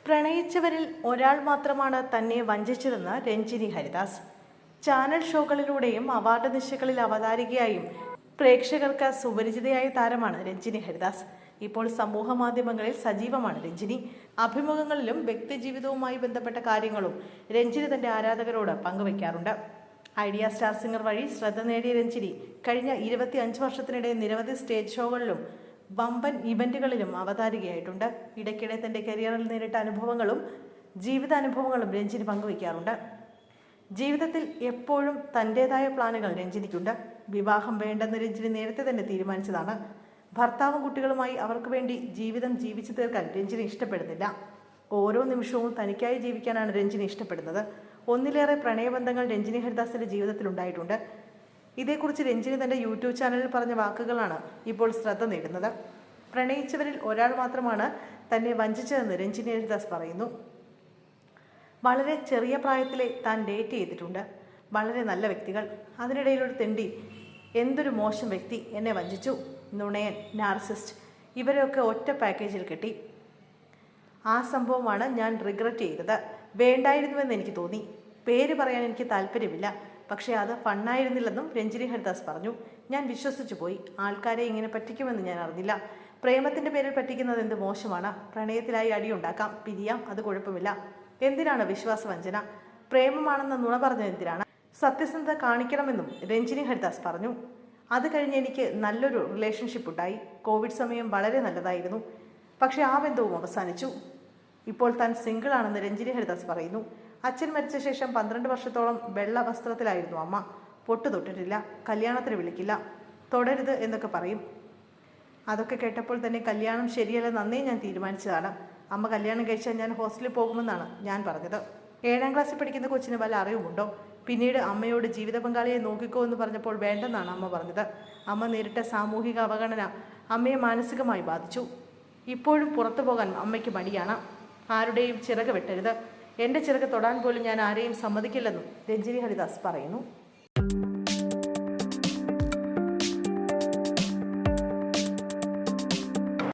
പ്രണയിച്ചവരിൽ ഒരാൾ മാത്രമാണ് തന്നെ വഞ്ചിച്ചതെന്ന് രഞ്ജിനി ഹരിദാസ്. ചാനൽ ഷോകളിലൂടെയും അവാർഡ് നിശകളിൽ അവതാരികയായും പ്രേക്ഷകർക്ക് സുപരിചിതയായ താരമാണ് രഞ്ജിനി ഹരിദാസ്. ഇപ്പോൾ സമൂഹ മാധ്യമങ്ങളിൽ സജീവമാണ് രഞ്ജിനി. അഭിമുഖങ്ങളിലും വ്യക്തിജീവിതവുമായി ബന്ധപ്പെട്ട കാര്യങ്ങളും രഞ്ജിനി തന്റെ ആരാധകരോട് പങ്കുവയ്ക്കാറുണ്ട്. ഐഡിയ സ്റ്റാർ സിംഗർ വഴി ശ്രദ്ധ നേടിയ രഞ്ജിനി കഴിഞ്ഞ 25 വർഷത്തിനിടെ നിരവധി സ്റ്റേജ് ഷോകളിലും വമ്പൻ ഇവന്റുകളിലും അവതാരികയായിട്ടുണ്ട്. ഇടയ്ക്കിടെ തന്റെ കരിയറിൽ നേരിട്ട അനുഭവങ്ങളും ജീവിതാനുഭവങ്ങളും രഞ്ജിനി പങ്കുവയ്ക്കാറുണ്ട്. ജീവിതത്തിൽ എപ്പോഴും തൻ്റെതായ പ്ലാനുകൾ രഞ്ജിനിക്കുണ്ട്. വിവാഹം വേണ്ടെന്ന് രഞ്ജിനി നേരത്തെ തന്നെ തീരുമാനിച്ചതാണ്. ഭർത്താവും കുട്ടികളുമായി അവർക്ക് വേണ്ടി ജീവിതം ജീവിച്ചു തീർക്കാൻ രഞ്ജിനി ഇഷ്ടപ്പെടുന്നില്ല. ഓരോ നിമിഷവും തനിക്കായി ജീവിക്കാനാണ് രഞ്ജിനി ഇഷ്ടപ്പെടുന്നത്. ഒന്നിലേറെ പ്രണയബന്ധങ്ങൾ രഞ്ജിനി ഹരിദാസിന്റെ ജീവിതത്തിൽ ഉണ്ടായിട്ടുണ്ട്. ഇതേക്കുറിച്ച് രഞ്ജിനി തന്റെ യൂട്യൂബ് ചാനലിൽ പറഞ്ഞ വാക്കുകളാണ് ഇപ്പോൾ ശ്രദ്ധ നേടുന്നത്. പ്രണയിച്ചവരിൽ ഒരാൾ മാത്രമാണ് തന്നെ വഞ്ചിച്ചതെന്ന് രഞ്ജിനി ഹരിദാസ് പറയുന്നു. വളരെ ചെറിയ പ്രായത്തിലെ താൻ ഡേറ്റ് ചെയ്തിട്ടുണ്ട്. വളരെ നല്ല വ്യക്തികൾ. അതിനിടയിലൊരു തെണ്ടി, എന്തൊരു മോശം വ്യക്തി, എന്നെ വഞ്ചിച്ചു. നുണയൻ, നാർസിസ്റ്റ്, ഇവരെയൊക്കെ ഒറ്റ പാക്കേജിൽ കെട്ടി. ആ സംഭവമാണ് ഞാൻ റിഗ്രറ്റ് ചെയ്തത്. വേണ്ടായിരുന്നുവെന്ന് എനിക്ക് തോന്നി. പേര് പറയാൻ എനിക്ക് താല്പര്യമില്ല. പക്ഷേ അത് ഫണ്ണായിരുന്നില്ലെന്നും രഞ്ജിനി ഹരിദാസ് പറഞ്ഞു. ഞാൻ വിശ്വസിച്ചു പോയി. ആൾക്കാരെ ഇങ്ങനെ പറ്റിക്കുമെന്ന് ഞാൻ അറിഞ്ഞില്ല. പ്രേമത്തിന്റെ പേരിൽ പറ്റിക്കുന്നത് എന്ത് മോശമാണ്. പ്രണയത്തിലായി അടിയുണ്ടാക്കാം, പിരിയാം, അത് കുഴപ്പമില്ല. എന്തിനാണ് വിശ്വാസവഞ്ചന? പ്രേമമാണെന്ന് നുണ പറഞ്ഞത് എന്തിനാണ്? സത്യസന്ധത കാണിക്കണമെന്നും രഞ്ജിനി ഹരിദാസ് പറഞ്ഞു. അത് കഴിഞ്ഞ് എനിക്ക് നല്ലൊരു റിലേഷൻഷിപ്പ് ഉണ്ടായി. കോവിഡ് സമയം വളരെ നല്ലതായിരുന്നു. പക്ഷേ ആ ബന്ധവും അവസാനിച്ചു. ഇപ്പോൾ താൻ സിംഗിൾ ആണെന്ന് രഞ്ജിനി ഹരിദാസ് പറയുന്നു. അച്ഛൻ മരിച്ച ശേഷം 12 വർഷത്തോളം വെള്ള വസ്ത്രത്തിലായിരുന്നു അമ്മ. പൊട്ടു തൊട്ടിട്ടില്ല. കല്യാണത്തിന് വിളിക്കില്ല. തൊടരുത് എന്നൊക്കെ പറയും. അതൊക്കെ കേട്ടപ്പോൾ തന്നെ കല്യാണം ശരിയല്ലെന്ന് അന്നേ ഞാൻ തീരുമാനിച്ചതാണ്. അമ്മ കല്യാണം കഴിച്ചാൽ ഞാൻ ഹോസ്റ്റലിൽ പോകുമെന്നാണ് ഞാൻ പറഞ്ഞത്. 7ാം ക്ലാസ്സിൽ പഠിക്കുന്ന കൊച്ചിന് വല്ല അറിവുമുണ്ടോ? പിന്നീട് അമ്മയോട് ജീവിത പങ്കാളിയെ നോക്കിക്കോ എന്ന് പറഞ്ഞപ്പോൾ വേണ്ടെന്നാണ് അമ്മ പറഞ്ഞത്. അമ്മ നേരിട്ട സാമൂഹിക അവഗണന അമ്മയെ മാനസികമായി ബാധിച്ചു. ഇപ്പോഴും പുറത്തു പോകാൻ അമ്മയ്ക്ക് മടിയാണ്. ആരുടെയും ചിറക് വെട്ടരുത്. എൻ്റെ ചിറക് തൊടാൻ പോലും ഞാൻ ആരെയും സമ്മതിക്കില്ലെന്നും രഞ്ജിനി ഹരിദാസ് പറയുന്നു.